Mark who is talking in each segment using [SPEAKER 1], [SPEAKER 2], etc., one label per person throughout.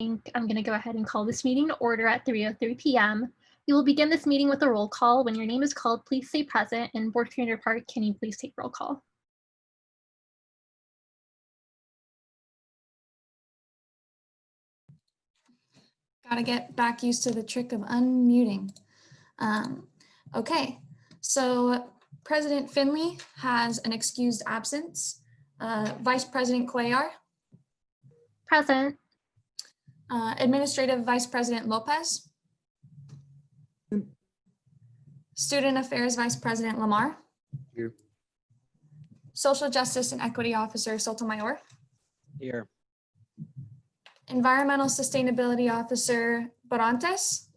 [SPEAKER 1] I'm going to go ahead and call this meeting to order at 3:03 p.m. We will begin this meeting with a roll call. When your name is called, please say present, and Board Commissioner Park, can you please take roll call?
[SPEAKER 2] Gotta get back used to the trick of unmuting. Okay, so President Finley has an excused absence. Vice President Cuellar.
[SPEAKER 1] Present.
[SPEAKER 2] Administrative Vice President Lopez. Student Affairs Vice President Lamar.
[SPEAKER 3] Here.
[SPEAKER 2] Social Justice and Equity Officer Sotomayor.
[SPEAKER 3] Here.
[SPEAKER 2] Environmental Sustainability Officer Barantes.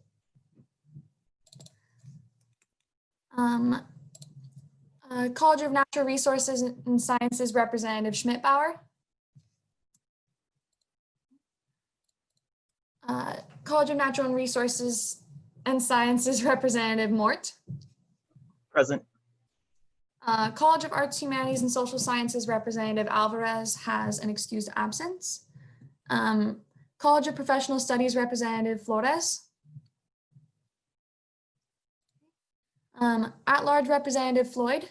[SPEAKER 2] College of Natural Resources and Sciences Representative Schmidt-Bauer. College of Natural Resources and Sciences Representative Mort.
[SPEAKER 3] Present.
[SPEAKER 2] College of Arts, Humanities, and Social Sciences Representative Alvarez has an excused absence. College of Professional Studies Representative Flores. At-large Representative Floyd.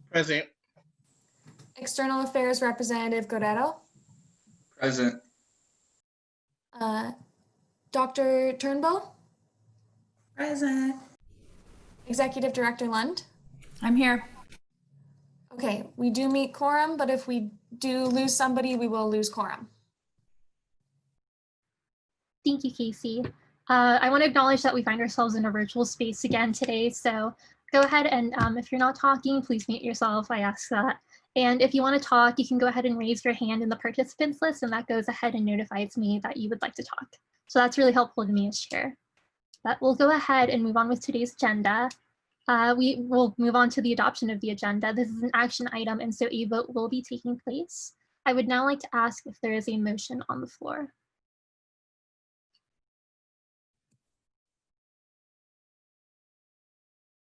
[SPEAKER 4] Present.
[SPEAKER 2] External Affairs Representative Guerrero.
[SPEAKER 4] Present.
[SPEAKER 2] Dr. Turnbow.
[SPEAKER 5] Present.
[SPEAKER 2] Executive Director Lund.
[SPEAKER 5] I'm here.
[SPEAKER 2] Okay, we do meet quorum, but if we do lose somebody, we will lose quorum.
[SPEAKER 1] Thank you, Casey. I want to acknowledge that we find ourselves in a virtual space again today, so go ahead and if you're not talking, please mute yourself. I ask that. And if you want to talk, you can go ahead and raise your hand in the participants list, and that goes ahead and notifies me that you would like to talk. So that's really helpful to me as chair. But we'll go ahead and move on with today's agenda. We will move on to the adoption of the agenda. This is an action item, and so a vote will be taking place. I would now like to ask if there is a motion on the floor.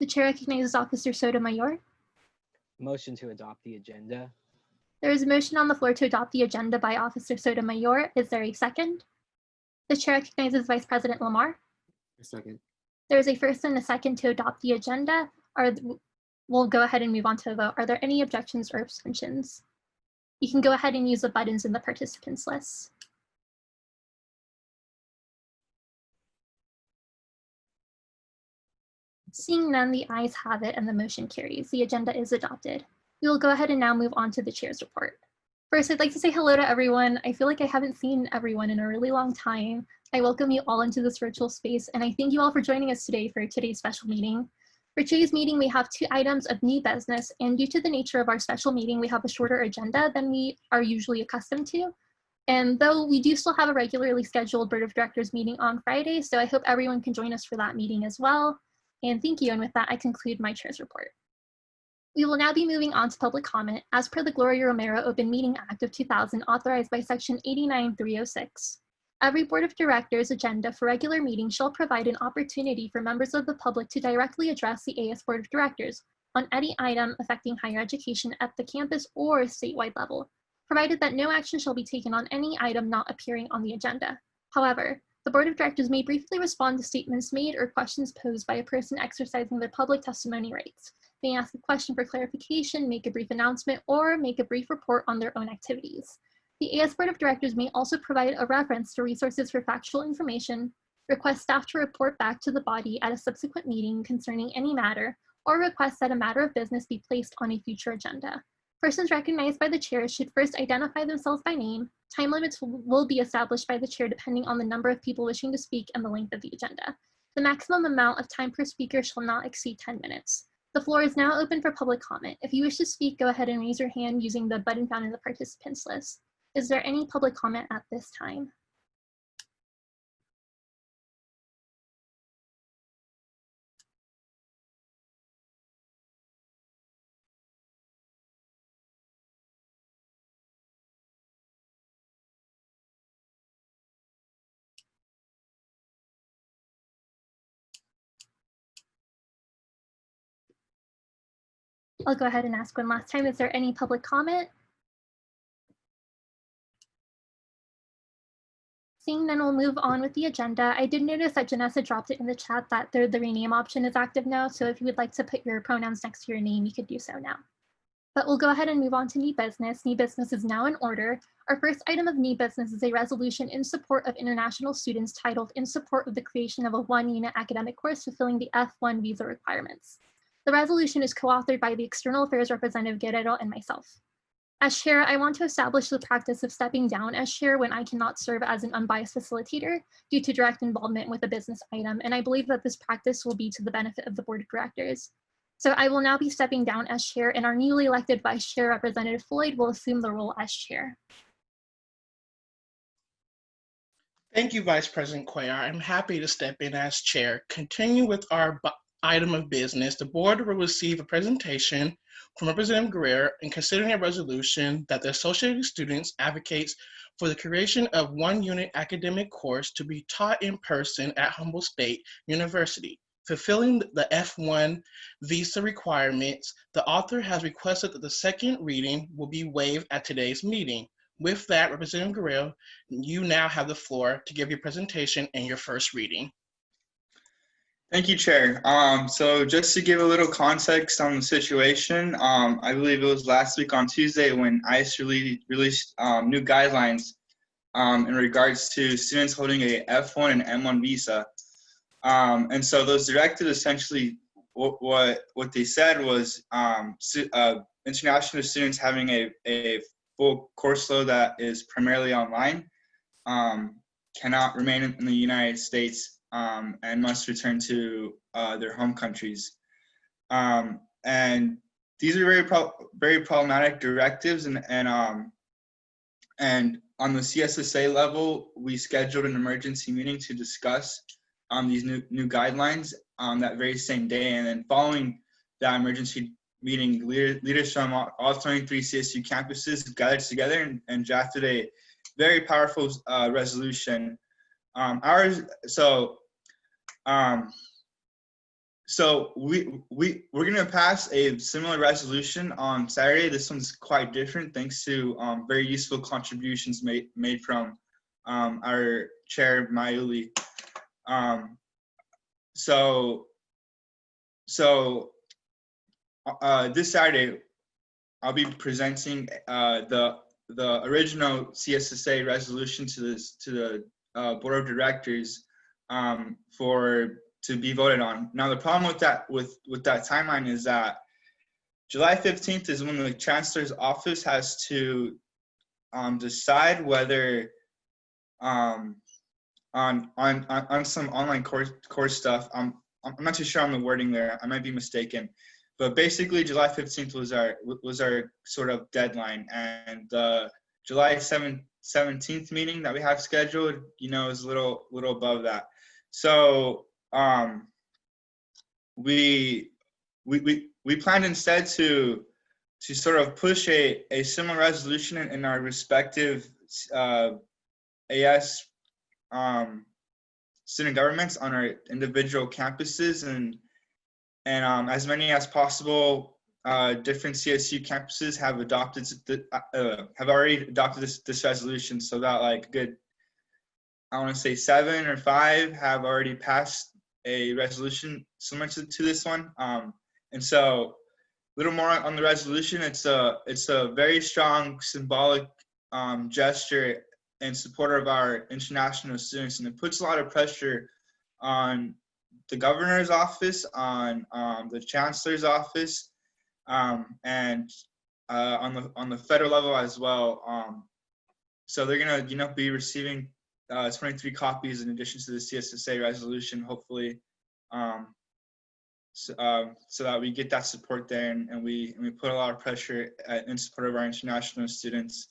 [SPEAKER 1] The chair recognizes Officer Sotomayor.
[SPEAKER 3] Motion to adopt the agenda.
[SPEAKER 1] There is a motion on the floor to adopt the agenda by Officer Sotomayor. Is there a second? The chair recognizes Vice President Lamar.
[SPEAKER 3] A second.
[SPEAKER 1] There is a first and a second to adopt the agenda. We'll go ahead and move on to a vote. Are there any objections or abstentions? You can go ahead and use the buttons in the participants list. Seeing none, the ayes have it and the motion carries. The agenda is adopted. We will go ahead and now move on to the chair's report. First, I'd like to say hello to everyone. I feel like I haven't seen everyone in a really long time. I welcome you all into this virtual space, and I thank you all for joining us today for today's special meeting. For today's meeting, we have 2 items of new business, and due to the nature of our special meeting, we have a shorter agenda than we are usually accustomed to. And though we do still have a regularly scheduled Board of Directors meeting on Friday, so I hope everyone can join us for that meeting as well. And thank you, and with that, I conclude my chair's report. We will now be moving on to public comment as per the Gloria Romero Open Meeting Act of 2000 authorized by Section 89306. Every Board of Directors agenda for regular meetings shall provide an opportunity for members of the public to directly address the AS Board of Directors on any item affecting higher education at the campus or statewide level, provided that no action shall be taken on any item not appearing on the agenda. However, the Board of Directors may briefly respond to statements made or questions posed by a person exercising their public testimony rights, may ask a question for clarification, make a brief announcement, or make a brief report on their own activities. The AS Board of Directors may also provide a reference to resources for factual information, request staff to report back to the body at a subsequent meeting concerning any matter, or request that a matter of business be placed on a future agenda. Persons recognized by the chair should first identify themselves by name. Time limits will be established by the chair depending on the number of people wishing to speak and the length of the agenda. The maximum amount of time per speaker shall not exceed 10 minutes. The floor is now open for public comment. If you wish to speak, go ahead and raise your hand using the button found in the participants list. Is there any public comment at this time? I'll go ahead and ask one last time. Is there any public comment? Seeing none, we'll move on with the agenda. I did notice that Janessa dropped it in the chat that the rename option is active now, so if you would like to put your pronouns next to your name, you could do so now. But we'll go ahead and move on to new business. New business is now in order. Our first item of new business is a resolution in support of international students titled "In Support of the Creation of a One-Unit Academic Course Fulfilling the F1 Visa Requirements." The resolution is co-authored by the External Affairs Representative Guerrero and myself. As chair, I want to establish the practice of stepping down as chair when I cannot serve as an unbiased facilitator due to direct involvement with a business item, and I believe that this practice will be to the benefit of the board of directors. So I will now be stepping down as chair, and our newly elected vice chair, Representative Floyd, will assume the role as chair.
[SPEAKER 4] Thank you, Vice President Cuellar. I'm happy to step in as chair. Continue with our item of business. The board will receive a presentation from Representative Guerrero in considering a resolution that the Associated Students advocates for the creation of one-unit academic course to be taught in person at Humboldt State University, fulfilling the F1 visa requirements. The author has requested that the second reading will be waived at today's meeting. With that, Representative Guerrero, you now have the floor to give your presentation and your first reading.
[SPEAKER 6] Thank you, Chair. So just to give a little context on the situation, I believe it was last week on Tuesday when ICE released new guidelines in regards to students holding a F1 and M1 visa. And so those directives essentially, what they said was international students having a full course load that is primarily online cannot remain in the United States and must return to their home countries. And these are very problematic directives, and on the CSSA level, we scheduled an emergency meeting to discuss these new guidelines that very same day. And then following that emergency meeting, leaders from all 23 CSU campuses gathered together and drafted a very powerful resolution. So we're gonna pass a similar resolution on Saturday. This one's quite different, thanks to very useful contributions made from our chair Mayuli. This Saturday, I'll be presenting the original CSSA resolution to the board of directors to be voted on. Now the problem with that timeline is that July 15th is when the chancellor's office has to decide whether on some online course stuff. I'm not too sure on the wording there. I might be mistaken, but basically July 15th was our sort of deadline, and the July 17th meeting that we have scheduled, is a little above that. So we planned instead to sort of push a similar resolution in our respective AS student governments on our individual campuses, and as many as possible. Different CSU campuses have already adopted this resolution, so that like good, I want to say 7 or 5 have already passed a resolution similar to this one. And so a little more on the resolution. It's a very strong symbolic gesture in support of our international students, and it puts a lot of pressure on the governor's office, on the chancellor's office, and on the federal level as well. So they're gonna be receiving 23 copies in addition to the CSSA resolution, hopefully, so that we get that support there, and we put a lot of pressure in support of our international students.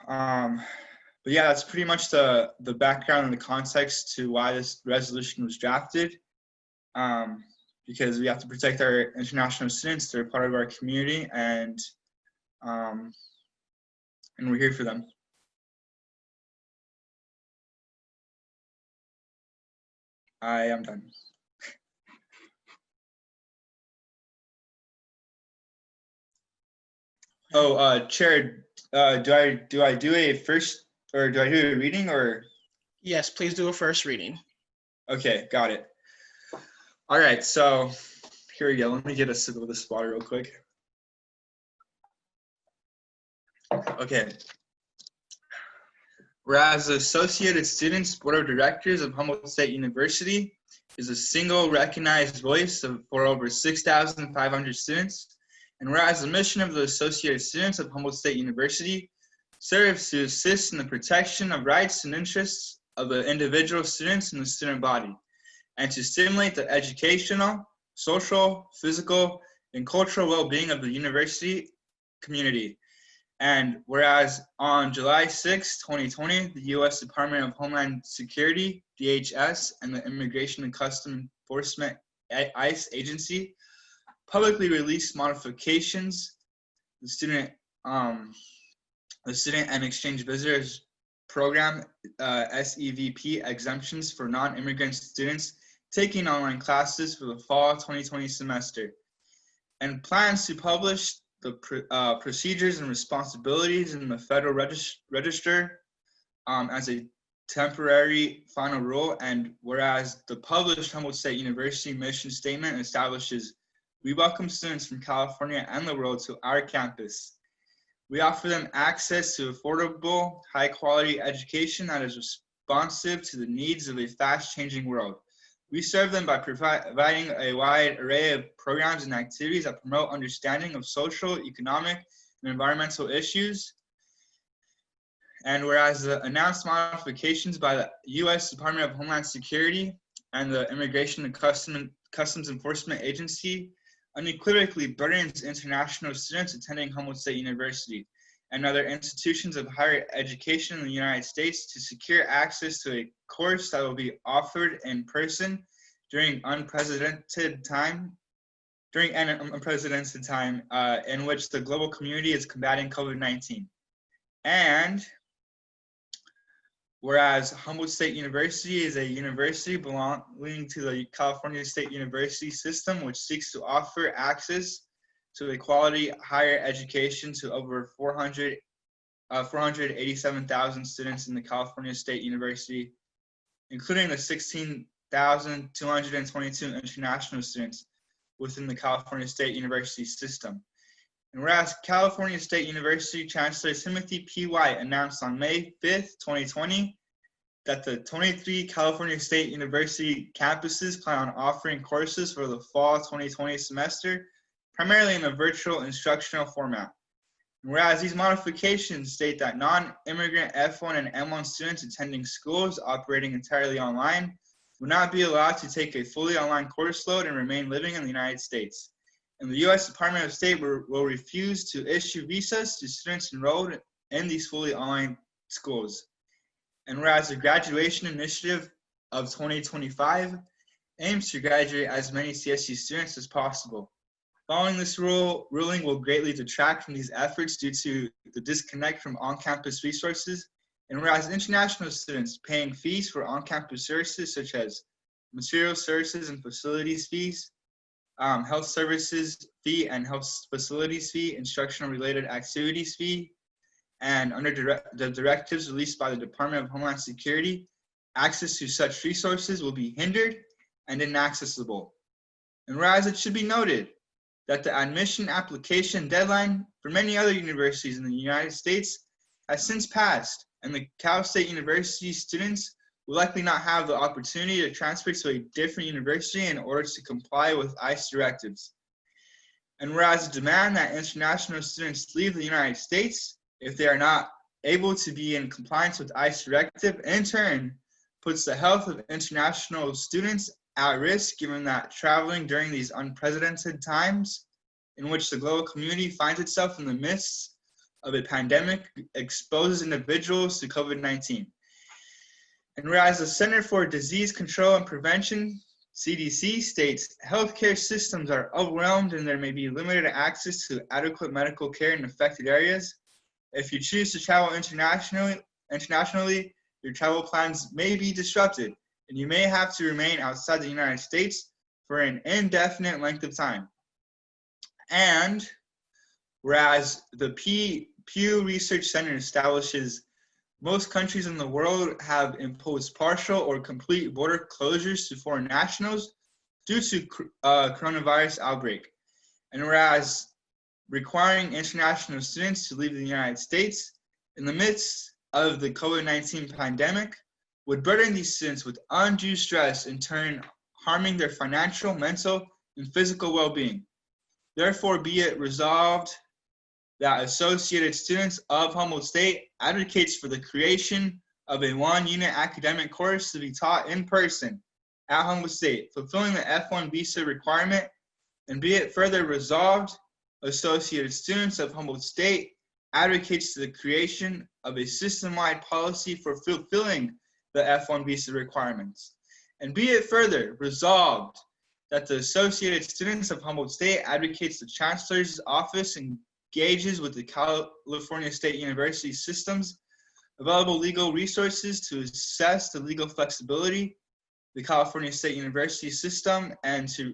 [SPEAKER 6] But yeah, that's pretty much the background and the context to why this resolution was drafted. Because we have to protect our international students. They're part of our community, and we're here for them. I am done. Oh, Chair, do I do a first or do I do a reading or?
[SPEAKER 4] Yes, please do a first reading.
[SPEAKER 6] Okay, got it. All right, so here we go. Let me get a sip of this water real quick. Okay. Whereas the Associated Students Board of Directors of Humboldt State University is a single recognized voice for over 6,500 students, and whereas the mission of the Associated Students of Humboldt State University serves to assist in the protection of rights and interests of the individual students in the student body, and to stimulate the educational, social, physical, and cultural well-being of the university community. And whereas on July 6, 2020, the U.S. Department of Homeland Security, DHS, and the Immigration and Customs Enforcement, ICE agency publicly released modifications the Student and Exchange Visitors Program, SEVP, exemptions for non-immigrant students taking online classes for the fall 2020 semester, and plans to publish the procedures and responsibilities in the Federal Register as a temporary final rule. And whereas the published Humboldt State University mission statement establishes, we welcome students from California and the world to our campus. We offer them access to affordable, high-quality education that is responsive to the needs of a fast-changing world. We serve them by providing a wide array of programs and activities that promote understanding of social, economic, and environmental issues. And whereas the announced modifications by the U.S. Department of Homeland Security and the Immigration and Customs Enforcement Agency unequivocally burdens international students attending Humboldt State University and other institutions of higher education in the United States to secure access to a course that will be offered in person during an unprecedented time in which the global community is combating COVID-19. And whereas Humboldt State University is a university belonging to the California State University system, which seeks to offer access to a quality higher education to over 487,000 students in the California State University, including the 16,222 international students within the California State University system. And whereas California State University Chancellor Timothy P. White announced on May 5th, 2020, that the 23 California State University campuses plan on offering courses for the fall 2020 semester, primarily in a virtual instructional format. And whereas these modifications state that non-immigrant F1 and M1 students attending schools operating entirely online will not be allowed to take a fully online course load and remain living in the United States. And the U.S. Department of State will refuse to issue visas to students enrolled in these fully online schools. And whereas the graduation initiative of 2025 aims to graduate as many CSU students as possible. Following this ruling will greatly detract from these efforts due to the disconnect from on-campus resources. And whereas international students paying fees for on-campus services such as material services and facilities fees, health services fee and health facilities fee, instructional related activities fee, and under the directives released by the Department of Homeland Security, access to such resources will be hindered and inaccessible. And whereas it should be noted that the admission application deadline for many other universities in the United States has since passed, and the Cal State University students will likely not have the opportunity to transfer to a different university in order to comply with ICE directives. And whereas the demand that international students leave the United States if they are not able to be in compliance with ICE directive, in turn puts the health of international students at risk, given that traveling during these unprecedented times in which the global community finds itself in the midst of a pandemic exposes individuals to COVID-19. And whereas the Center for Disease Control and Prevention, CDC, states healthcare systems are overwhelmed and there may be limited access to adequate medical care in affected areas. If you choose to travel internationally, your travel plans may be disrupted, and you may have to remain outside the United States for an indefinite length of time. And whereas the Pew Research Center establishes Most countries in the world have imposed partial or complete border closures to foreign nationals due to coronavirus outbreak. And whereas requiring international students to leave the United States in the midst of the COVID-19 pandemic would burden these students with undue stress, in turn harming their financial, mental, and physical well-being. Therefore, be it resolved that Associated Students of Humboldt State advocates for the creation of a one-unit academic course to be taught in person at Humboldt State, fulfilling the F1 visa requirement, and be it further resolved, Associated Students of Humboldt State advocates to the creation of a system-wide policy for fulfilling the F1 visa requirements. And be it further resolved that the Associated Students of Humboldt State advocates the Chancellor's Office engages with the California State University system's available legal resources to assess the legal flexibility, the California State University system, and to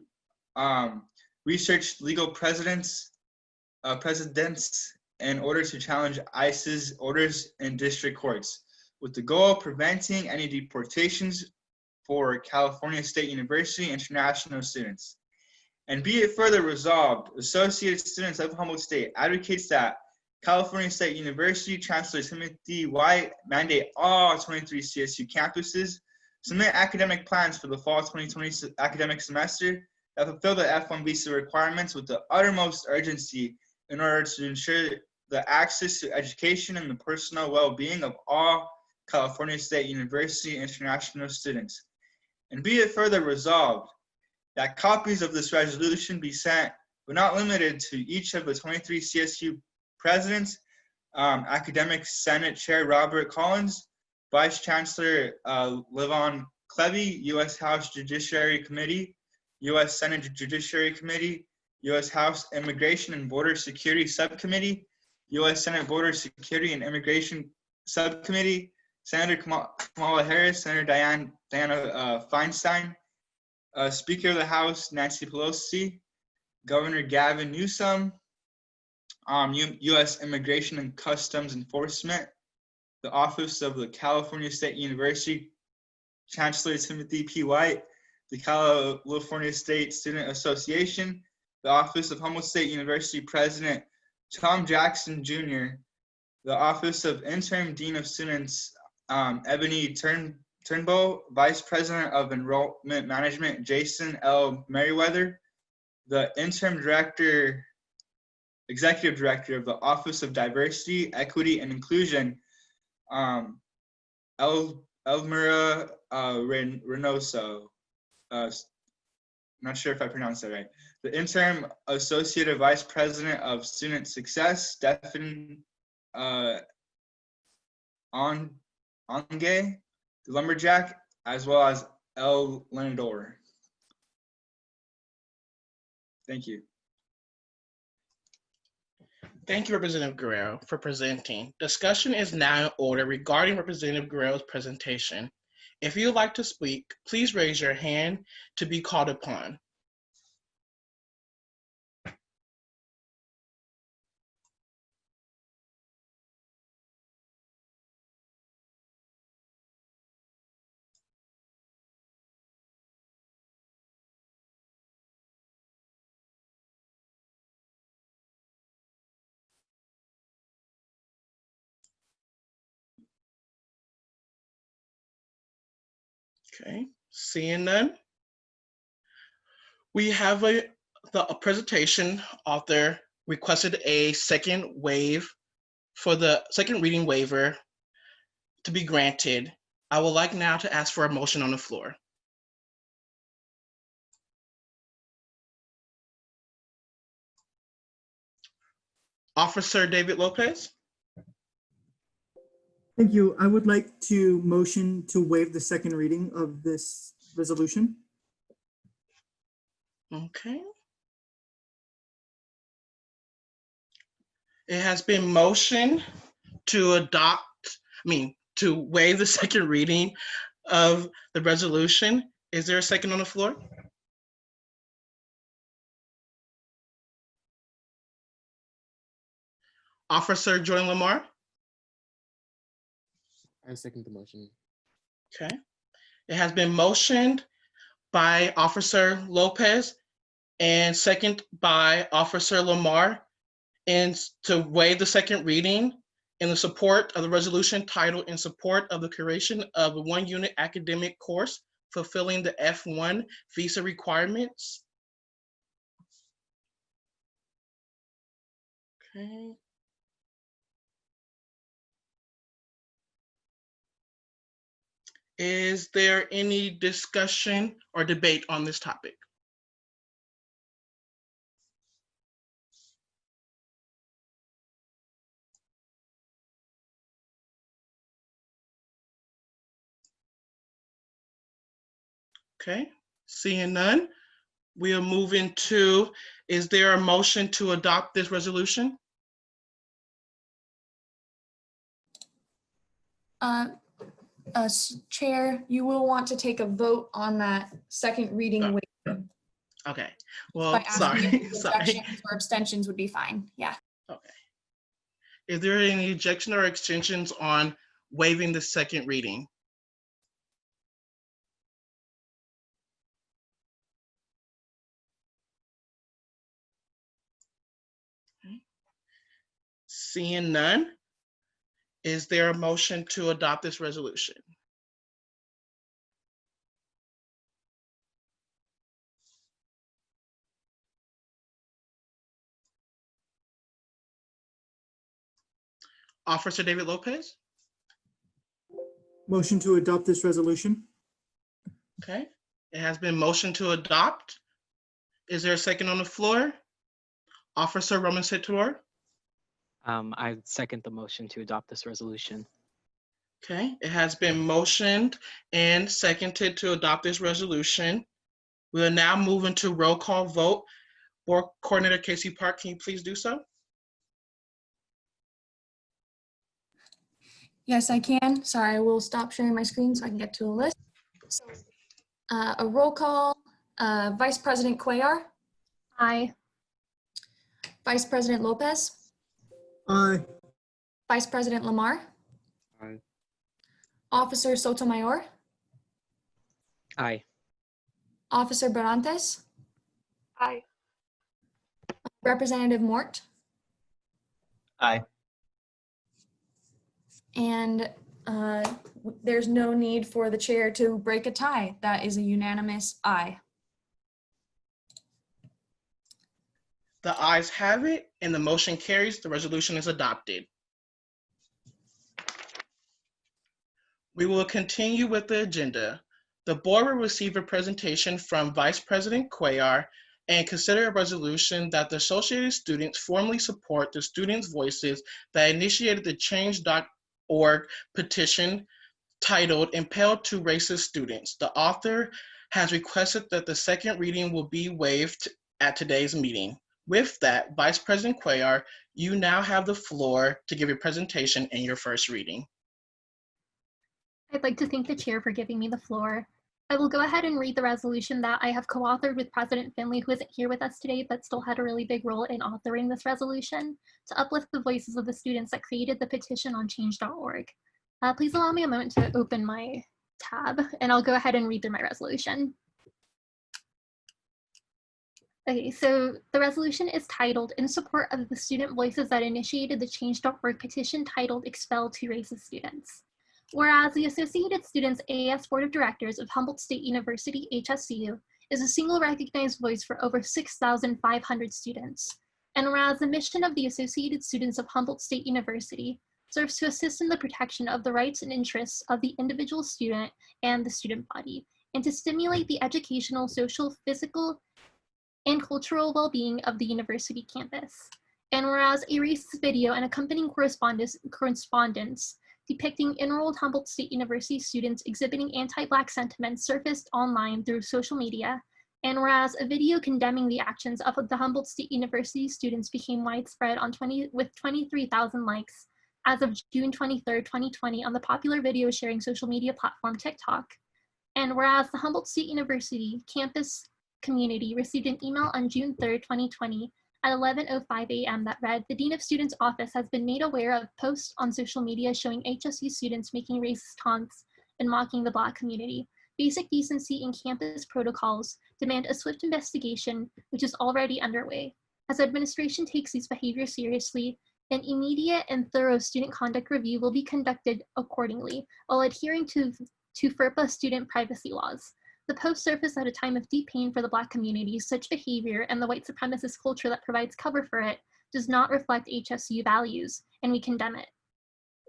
[SPEAKER 6] research legal precedents in order to challenge ICE's orders in district courts, with the goal of preventing any deportations for California State University international students. And be it further resolved, Associated Students of Humboldt State advocates that California State University Chancellor Timothy White mandate all 23 CSU campuses submit academic plans for the fall 2020 academic semester that fulfill the F1 visa requirements with the uttermost urgency in order to ensure the access to education and the personal well-being of all California State University international students. And be it further resolved that copies of this resolution be sent, but not limited to, each of the 23 CSU presidents, Academic Senate Chair Robert Collins, Vice Chancellor Levon Clevey, U.S. House Judiciary Committee, U.S. Senate Judiciary Committee, U.S. House Immigration and Border Security Subcommittee, U.S. Senate Border Security and Immigration Subcommittee, Senator Kamala Harris, Senator Diana Feinstein, Speaker of the House Nancy Pelosi, Governor Gavin Newsom, U.S. Immigration and Customs Enforcement, the Office of the California State University Chancellor Timothy P. White, the California State Student Association, the Office of Humboldt State University President Tom Jackson Jr., the Office of Interim Dean of Students Ebony Turnbull, Vice President of Enrollment Management Jason L. Merriweather, the Interim Executive Director of the Office of Diversity, Equity, and Inclusion, Elmira Reynoso. Not sure if I pronounced that right. The Interim Associate Vice President of Student Success, Stephen Onge, the Lumberjack, as well as El Lenador. Thank you.
[SPEAKER 4] Thank you, Representative Guerrero, for presenting. Discussion is now in order regarding Representative Guerrero's presentation. If you would like to speak, please raise your hand to be called upon. Okay, seeing none. We have the presentation author requested a second waive for the second reading waiver to be granted. I would like now to ask for a motion on the floor. Officer David Lopez.
[SPEAKER 7] Thank you. I would like to motion to waive the second reading of this resolution.
[SPEAKER 4] Okay. It has been motioned to to waive the second reading of the resolution. Is there a second on the floor? Officer Jordan Lamar.
[SPEAKER 3] I second the motion.
[SPEAKER 4] Okay. It has been motioned by Officer Lopez and second by Officer Lamar, and to waive the second reading in the support of the resolution titled in support of the creation of a one-unit academic course fulfilling the F1 visa requirements. Okay. Is there any discussion or debate on this topic? Okay, seeing none, we'll move into, is there a motion to adopt this resolution?
[SPEAKER 2] Chair, you will want to take a vote on that second reading
[SPEAKER 4] Sure.
[SPEAKER 2] waiver.
[SPEAKER 4] Okay,
[SPEAKER 2] By
[SPEAKER 4] well,
[SPEAKER 2] asking
[SPEAKER 4] sorry,
[SPEAKER 2] if
[SPEAKER 4] sorry.
[SPEAKER 2] objections or abstentions would be fine. Yeah.
[SPEAKER 4] Okay. Is there any objection or extensions on waiving the second reading? Okay. Seeing none, is there a motion to adopt this resolution? Officer David Lopez?
[SPEAKER 7] Motion to adopt this resolution.
[SPEAKER 4] Okay, it has been motioned to adopt. Is there a second on the floor? Officer Roman Setor?
[SPEAKER 3] I second the motion to adopt this resolution.
[SPEAKER 4] Okay, it has been motioned and seconded to adopt this resolution. We will now move into roll call vote. Board Coordinator Casey Park, can you please do so?
[SPEAKER 2] Yes, I can. Sorry, I will stop sharing my screen so I can get to a list. So, a roll call, Vice President Cuellar,
[SPEAKER 1] Aye.
[SPEAKER 2] Vice President Lopez,
[SPEAKER 7] Aye.
[SPEAKER 2] Vice President Lamar,
[SPEAKER 3] Aye.
[SPEAKER 2] Officer Sotomayor,
[SPEAKER 3] Aye.
[SPEAKER 2] Officer Barantes,
[SPEAKER 5] Aye.
[SPEAKER 2] Representative Mort,
[SPEAKER 6] Aye.
[SPEAKER 2] and there's no need for the chair to break a tie. That is a unanimous aye.
[SPEAKER 4] The ayes have it and the motion carries. The resolution is adopted. We will continue with the agenda. The board will receive a presentation from Vice President Cuellar and consider a resolution that the Associated Students formally support the students' voices that initiated the Change.org petition titled Impelled to Racist Students. The author has requested that the second reading will be waived at today's meeting. With that, Vice President Cuellar, you now have the floor to give your presentation and your first reading.
[SPEAKER 1] I'd like to thank the chair for giving me the floor. I will go ahead and read the resolution that I have co-authored with President Finley, who isn't here with us today, but still had a really big role in authoring this resolution to uplift the voices of the students that created the petition on change.org. Please allow me a moment to open my tab, and I'll go ahead and read through my resolution. Okay, so the resolution is titled In Support of the Student Voices that Initiated the Change.org petition titled Expel to Racist Students. Whereas the Associated Students AS Board of Directors of Humboldt State University, HSCU, is a single recognized voice for over 6,500 students. And whereas the mission of the Associated Students of Humboldt State University serves to assist in the protection of the rights and interests of the individual student and the student body, and to stimulate the educational, social, physical, and cultural well-being of the university campus. And whereas a racist video and accompanying correspondence depicting enrolled Humboldt State University students exhibiting anti-Black sentiments surfaced online through social media, and whereas a video condemning the actions of the Humboldt State University students became widespread with 23,000 likes as of June 23rd, 2020 on the popular video sharing social media platform TikTok, and whereas the Humboldt State University campus community received an email on June 3rd, 2020 at 11:05 a.m. that read, "The Dean of Students' office has been made aware of posts on social media showing HSU students making racist taunts and mocking the Black community. Basic decency and campus protocols demand a swift investigation, which is already underway. As administration takes these behaviors seriously, an immediate and thorough student conduct review will be conducted accordingly while adhering to FERPA student privacy laws. The post surfaced at a time of deep pain for the Black community. Such behavior and the white supremacist culture that provides cover for it does not reflect HSU values, and we condemn it.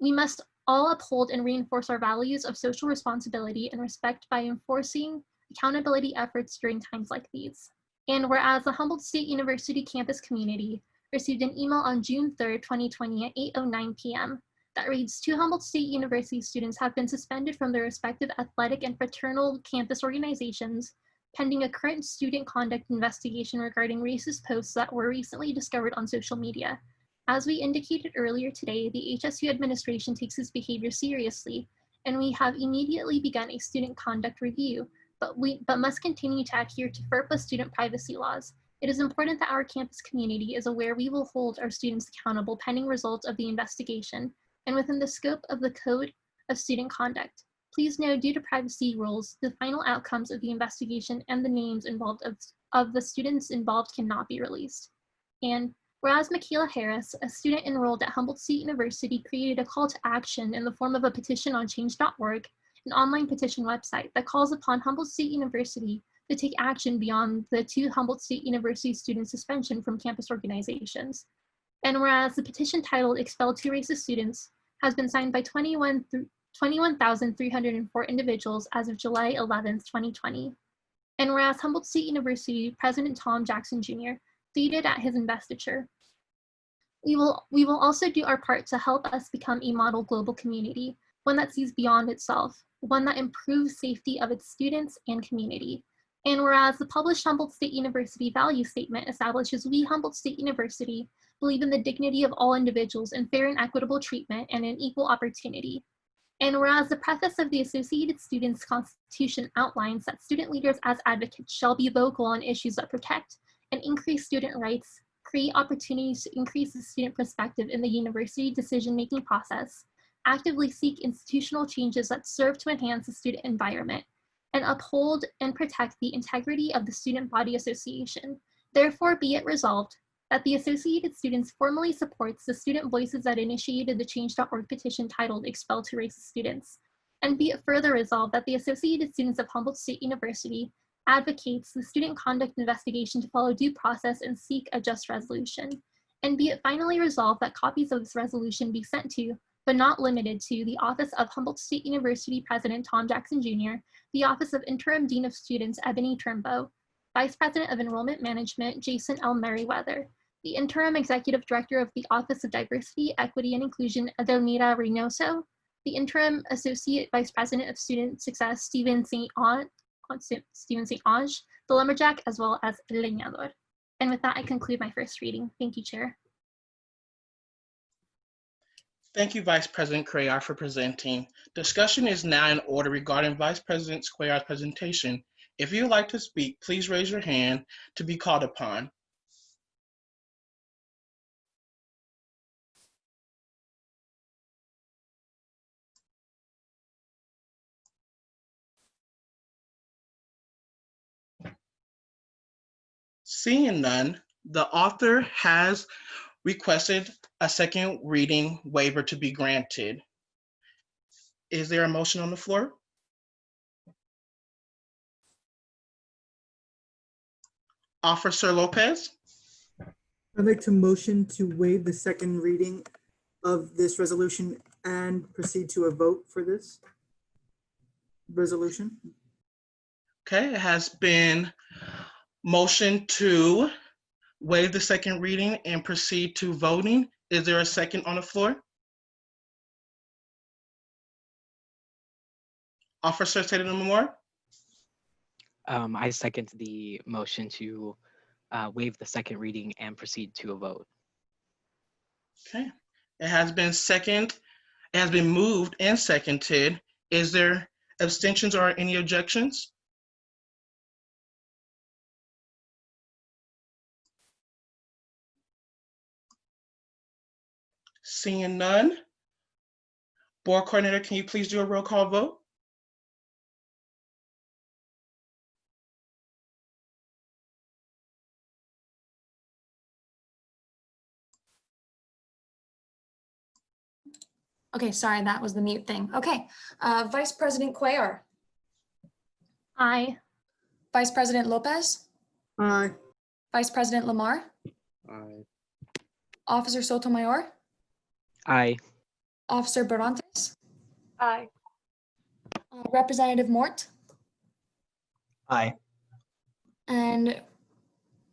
[SPEAKER 1] We must all uphold and reinforce our values of social responsibility and respect by enforcing accountability efforts during times like these. And whereas the Humboldt State University campus community received an email on June 3rd, 2020 at 8:09 p.m. that reads, 2 Humboldt State University students have been suspended from their respective athletic and fraternal campus organizations pending a current student conduct investigation regarding racist posts that were recently discovered on social media. As we indicated earlier today, the HSU administration takes this behavior seriously, and we have immediately begun a student conduct review, but must continue to adhere to FERPA student privacy laws. It is important that our campus community is aware we will hold our students accountable pending results of the investigation and within the scope of the Code of Student Conduct. Please know, due to privacy rules, the final outcomes of the investigation and the names involved of the students involved cannot be released. And whereas Michaela Harris, a student enrolled at Humboldt State University, created a call to action in the form of a petition on change.org, an online petition website that calls upon Humboldt State University to take action beyond the 2 Humboldt State University student suspension from campus organizations. And whereas the petition titled "Expel 2 Racist Students" has been signed by 21,304 individuals as of July 11th, 2020. And whereas Humboldt State University President Tom Jackson Jr. stated at his investiture, we will also do our part to help us become a model global community, one that sees beyond itself, one that improves safety of its students and community. And whereas the published Humboldt State University value statement establishes we, Humboldt State University, believe in the dignity of all individuals and fair and equitable treatment and an equal opportunity. And whereas the preface of the Associated Students' Constitution outlines that student leaders as advocates shall be vocal on issues that protect and increase student rights, create opportunities to increase the student perspective in the university decision-making process, actively seek institutional changes that serve to enhance the student environment, and uphold and protect the integrity of the student body association. Therefore, be it resolved that the Associated Students formally supports the student voices that initiated the change.org petition titled "Expel 2 Racist Students." And be it further resolved that the Associated Students of Humboldt State University advocates the student conduct investigation to follow due process and seek a just resolution. And be it finally resolved that copies of this resolution be sent to, but not limited to, the Office of Humboldt State University President Tom Jackson Jr., the Office of Interim Dean of Students Ebony Turnbow, Vice President of Enrollment Management Jason L. Merriweather, the Interim Executive Director of the Office of Diversity, Equity, and Inclusion Edelmira Reynoso, the Interim Associate Vice President of Student Success Stephen St. Ange, the Lumberjack, as well as El Leñador. And with that, I conclude my first reading. Thank you, Chair.
[SPEAKER 4] Thank you, Vice President Cuellar, for presenting. Discussion is now in order regarding Vice President Cuellar's presentation. If you would like to speak, please raise your hand to be called upon. Seeing none, the author has requested a second reading waiver to be granted. Is there a motion on the floor? Officer Lopez?
[SPEAKER 7] I'd like to motion to waive the second reading of this resolution and proceed to a vote for this resolution.
[SPEAKER 4] Okay, it has been motioned to waive the second reading and proceed to voting. Is there a second on the floor? Officer Tatum Moore?
[SPEAKER 3] I second the motion to waive the second reading and proceed to a vote.
[SPEAKER 4] Okay, it has been moved and seconded. Is there abstentions or any objections? Seeing none, Board Coordinator, can you please do a roll call vote?
[SPEAKER 2] Okay, sorry, that was the mute thing. Okay, Vice President Cuellar,
[SPEAKER 1] Aye.
[SPEAKER 2] Vice President Lopez,
[SPEAKER 7] Aye.
[SPEAKER 2] Vice President Lamar,
[SPEAKER 3] Aye.
[SPEAKER 2] Officer Sotomayor,
[SPEAKER 3] Aye.
[SPEAKER 2] Officer Barantes,
[SPEAKER 5] Aye.
[SPEAKER 2] Representative Mort,
[SPEAKER 8] Aye.
[SPEAKER 2] and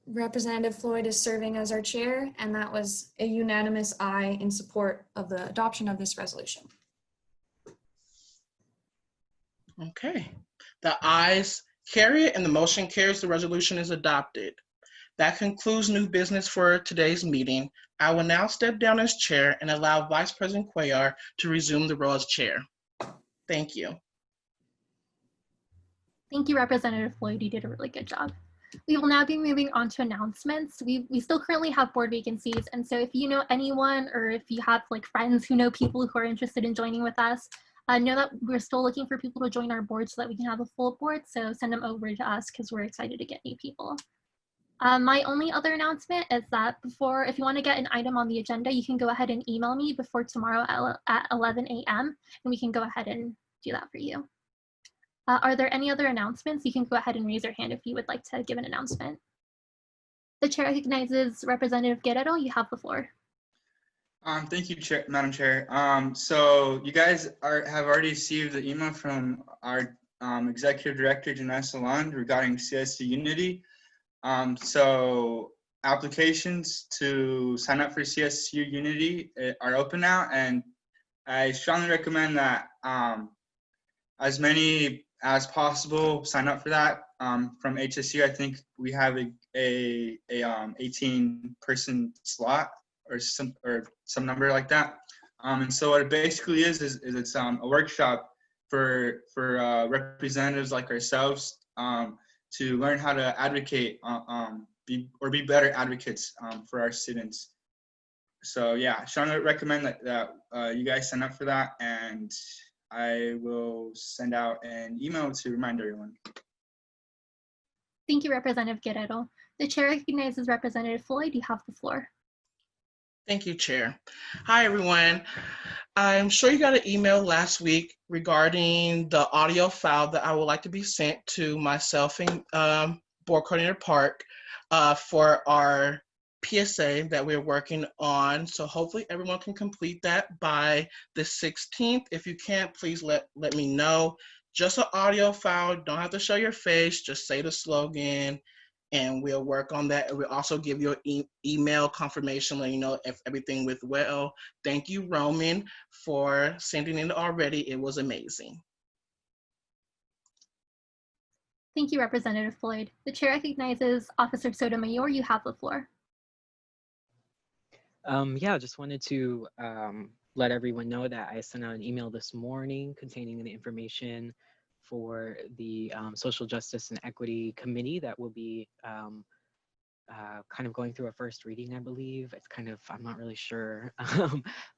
[SPEAKER 2] Representative Floyd is serving as our chair, and that was a unanimous aye in support of the adoption of this resolution.
[SPEAKER 4] Okay, the ayes carry it and the motion carries. The resolution is adopted. That concludes new business for today's meeting. I will now step down as chair and allow Vice President Cuellar to resume the role as chair. Thank you.
[SPEAKER 1] Thank you, Representative Floyd. You did a really good job. We will now be moving on to announcements. We still currently have board vacancies, and so if you know anyone or if you have like friends who know people who are interested in joining with us, know that we're still looking for people to join our board so that we can have a full board. So send them over to us because we're excited to get new people. My only other announcement is that if you want to get an item on the agenda, you can go ahead and email me before tomorrow at 11 a.m. and we can go ahead and do that for you. Are there any other announcements? You can go ahead and raise your hand if you would like to give an announcement. The chair recognizes Representative Guerrero. You have the floor.
[SPEAKER 6] Thank you, Madam Chair. So you guys have already received the email from our Executive Director, Janessa Lund, regarding CSU Unity. So applications to sign up for CSU Unity are open now, and I strongly recommend that as many as possible sign up for that. From HSU, I think we have a 18-person slot or some number like that. And so what it basically is it's a workshop for representatives like ourselves to learn how to advocate be better advocates for our students. So yeah, strongly recommend that you guys sign up for that, and I will send out an email to remind everyone.
[SPEAKER 1] Thank you, Representative Guerrero. The chair recognizes Representative Floyd. You have the floor.
[SPEAKER 4] Thank you, Chair. Hi, everyone. I'm sure you got an email last week regarding the audio file that I would like to be sent to myself and Board Coordinator Park for our PSA that we're working on. So hopefully everyone can complete that by the 16th. If you can't, please let me know. Just an audio file, don't have to show your face, just say the slogan, and we'll work on that. We'll also give you an email confirmation letting you know if everything went well. Thank you, Roman, for sending it already. It was amazing.
[SPEAKER 1] Thank you, Representative Floyd. The chair recognizes Officer Sotomayor. You have the floor.
[SPEAKER 3] Yeah, just wanted to let everyone know that I sent out an email this morning containing the information for the Social Justice and Equity Committee that will be kind of going through a first reading, I believe. It's kind of, I'm not really sure,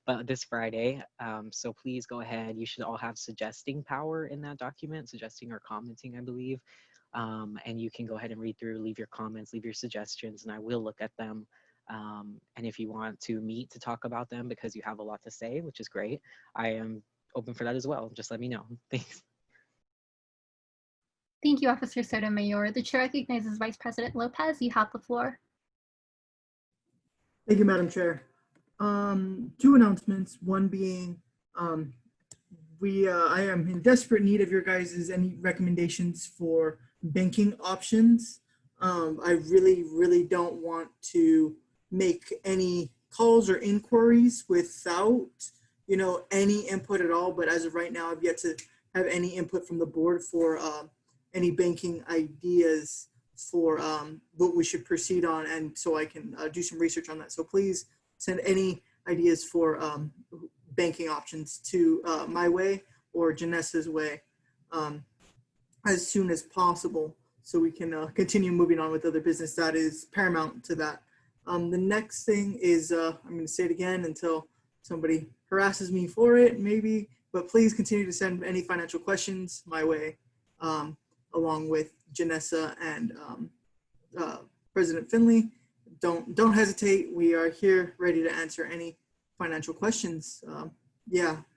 [SPEAKER 3] but this Friday. So please go ahead. You should all have suggesting power in that document, suggesting or commenting, I believe. And you can go ahead and read through, leave your comments, leave your suggestions, and I will look at them. And if you want to meet to talk about them because you have a lot to say, which is great, I am open for that as well. Just let me know. Thanks.
[SPEAKER 1] Thank you, Officer Sotomayor. The chair recognizes Vice President Lopez. You have the floor.
[SPEAKER 7] Thank you, Madam Chair. Two announcements, one being I am in desperate need of your guys' any recommendations for banking options. I really don't want to make any calls or inquiries without, any input at all. But as of right now, I've yet to have any input from the board for any banking ideas for what we should proceed on. And so I can do some research on that. So please send any ideas for banking options to my way or Janessa's way as soon as possible, so we can continue moving on with other business that is paramount to that. The next thing is, I'm going to say it again until somebody harasses me for it, maybe, but please continue to send any financial questions my way, along with Janessa and President Finley. Don't hesitate. We are here ready to answer any financial questions,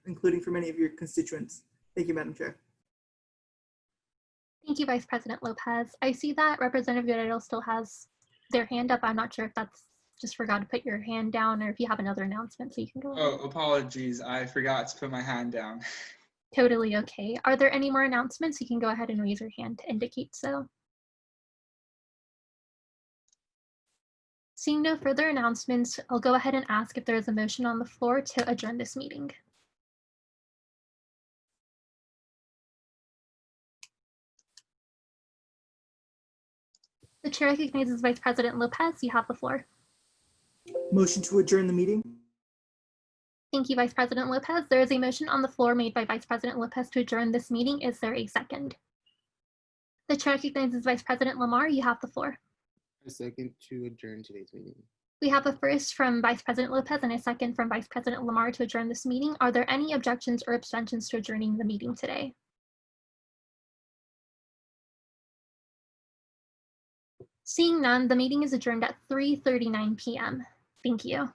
[SPEAKER 7] including from any of your constituents. Thank you, Madam Chair.
[SPEAKER 1] Thank you, Vice President Lopez. I see that Representative Guerrero still has their hand up. I'm not sure if that's just forgot to put your hand down or if you have another announcement, so you can go ahead.
[SPEAKER 6] Oh, apologies. I forgot to put my hand down.
[SPEAKER 1] Totally okay. Are there any more announcements? You can go ahead and raise your hand to indicate so. Seeing no further announcements, I'll go ahead and ask if there is a motion on the floor to adjourn this meeting. The chair recognizes Vice President Lopez. You have the floor.
[SPEAKER 7] Motion to adjourn the meeting.
[SPEAKER 1] Thank you, Vice President Lopez. There is a motion on the floor made by Vice President Lopez to adjourn this meeting. Is there a second? The chair recognizes Vice President Lamar. You have the floor.
[SPEAKER 9] A second to adjourn today's meeting.
[SPEAKER 1] We have a first from Vice President Lopez and a second from Vice President Lamar to adjourn this meeting. Are there any objections or abstentions to adjourning the meeting today? Seeing none, the meeting is adjourned at 3:39 p.m. Thank you.